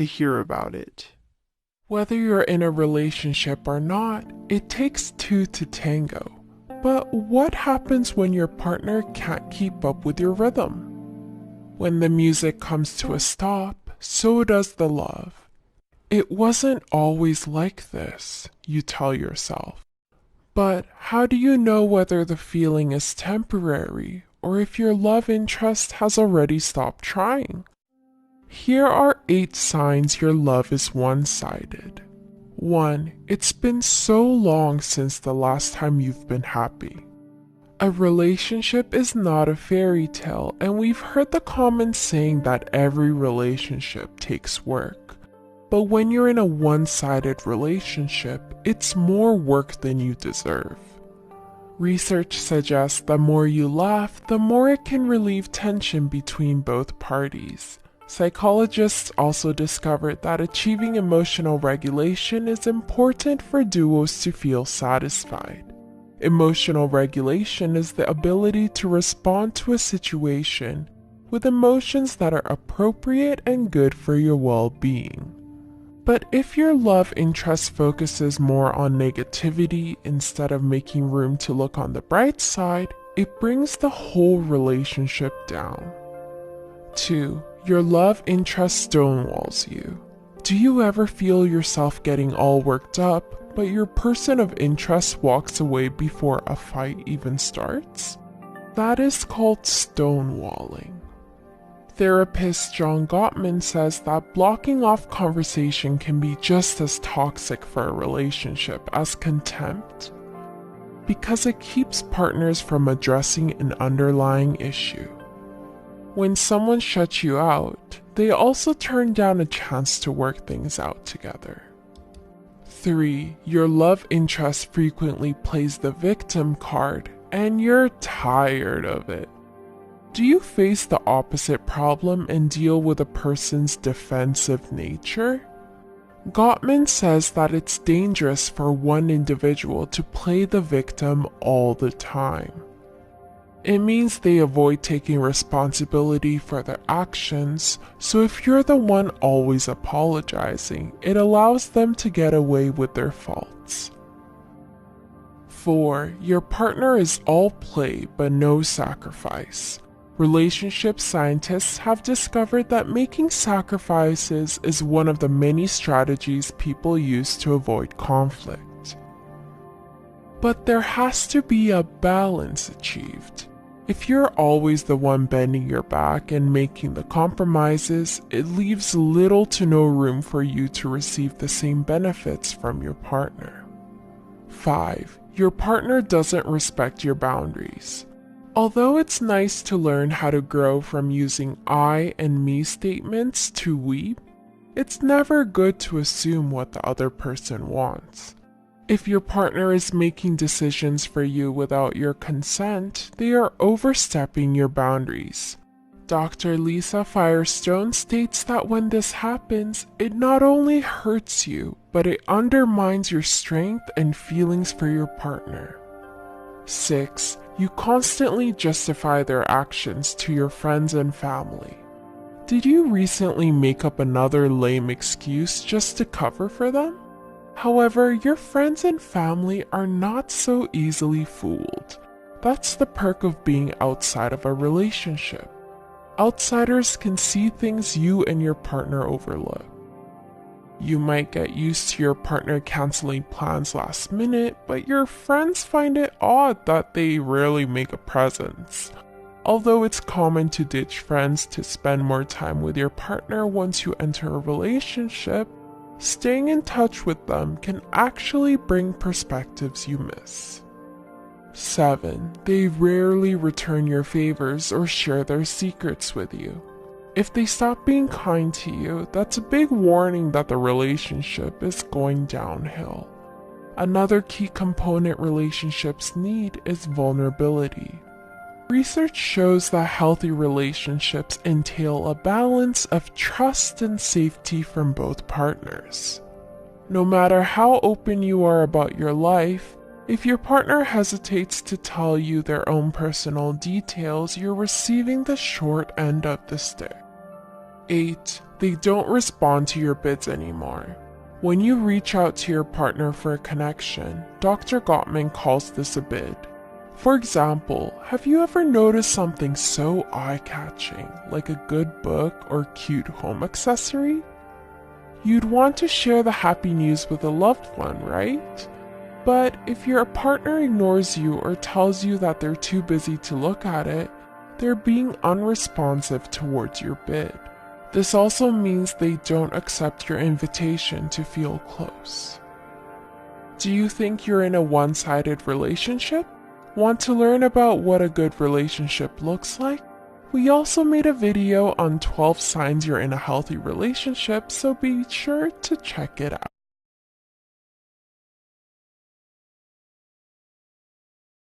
hear about it. Whether you're in a relationship or not, it takes two to tango. But what happens when your partner can't keep up with your rhythm? When the music comes to a stop, so does the love. It wasn't always like this, you tell yourself. But how do you know whether the feeling is temporary or if your love interest has already stopped trying? Here are 8 signs your love is one-sided. 1. It's been so long since the last time you've been happy. A relationship is not a fairy tale, and we've heard the common saying that every relationship takes work. But when you're in a one-sided relationship, it's more work than you deserve. Research suggests the more you laugh, the more it can relieve tension between both parties. Psychologists also discovered that achieving emotional regulation is important for duos to feel satisfied. Emotional regulation is the ability to respond to a situation with emotions that are appropriate and good for your well-being. But if your love interest focuses more on negativity instead of making room to look on the bright side, it brings the whole relationship down. 2. Your love interest stonewalls you. Do you ever feel yourself getting all worked up, but your person of interest walks away before a fight even starts? That is called stonewalling. Therapist John Gottman says that blocking off conversation can be just as toxic for a relationship as contempt, because it keeps partners from addressing an underlying issue. When someone shuts you out, they also turn down a chance to work things out together. 3. Your love interest frequently plays the victim card, and you're tired of it. Do you face the opposite problem and deal with a person's defensive nature? Gottman says that it's dangerous for one individual to play the victim all the time. It means they avoid taking responsibility for their actions, so if you're the one always apologizing, it allows them to get away with their faults. 4. Your partner is all play but no sacrifice. Relationship scientists have discovered that making sacrifices is one of the many strategies people use to avoid conflict. But there has to be a balance achieved. If you're always the one bending your back and making the compromises, it leaves little to no room for you to receive the same benefits from your partner. 5. Your partner doesn't respect your boundaries. Although it's nice to learn how to grow from using I and me statements to we, it's never good to assume what the other person wants. If your partner is making decisions for you without your consent, they are overstepping your boundaries. Dr. Lisa Firestone states that when this happens, it not only hurts you, but it undermines your strength and feelings for your partner. 6. You constantly justify their actions to your friends and family. Did you recently make up another lame excuse just to cover for them? However, your friends and family are not so easily fooled. That's the perk of being outside of a relationship. Outsiders can see things you and your partner overlook. You might get used to your partner canceling plans last minute, but your friends find it odd that they rarely make a presence. Although it's common to ditch friends to spend more time with your partner once you enter a relationship, staying in touch with them can actually bring perspectives you miss. 7. They rarely return your favors or share their secrets with you. If they stop being kind to you, that's a big warning that the relationship is going downhill. Another key component relationships need is vulnerability. Research shows that healthy relationships entail a balance of trust and safety from both partners. No matter how open you are about your life, if your partner hesitates to tell you their own personal details, you're receiving the short end of the stick. 8. They don't respond to your bids anymore. When you reach out to your partner for a connection, Dr. Gottman calls this a bid. For example, have you ever noticed something so eye-catching, like a good book or cute home accessory? You'd want to share the happy news with a loved one, right? But if your partner ignores you or tells you that they're too busy to look at it, they're being unresponsive towards your bid. This also means they don't accept your invitation to feel close. Do you think you're in a one-sided relationship? Want to learn about what a good relationship looks like? We also made a video on 12 signs you're in a healthy relationship, so be sure to check it out.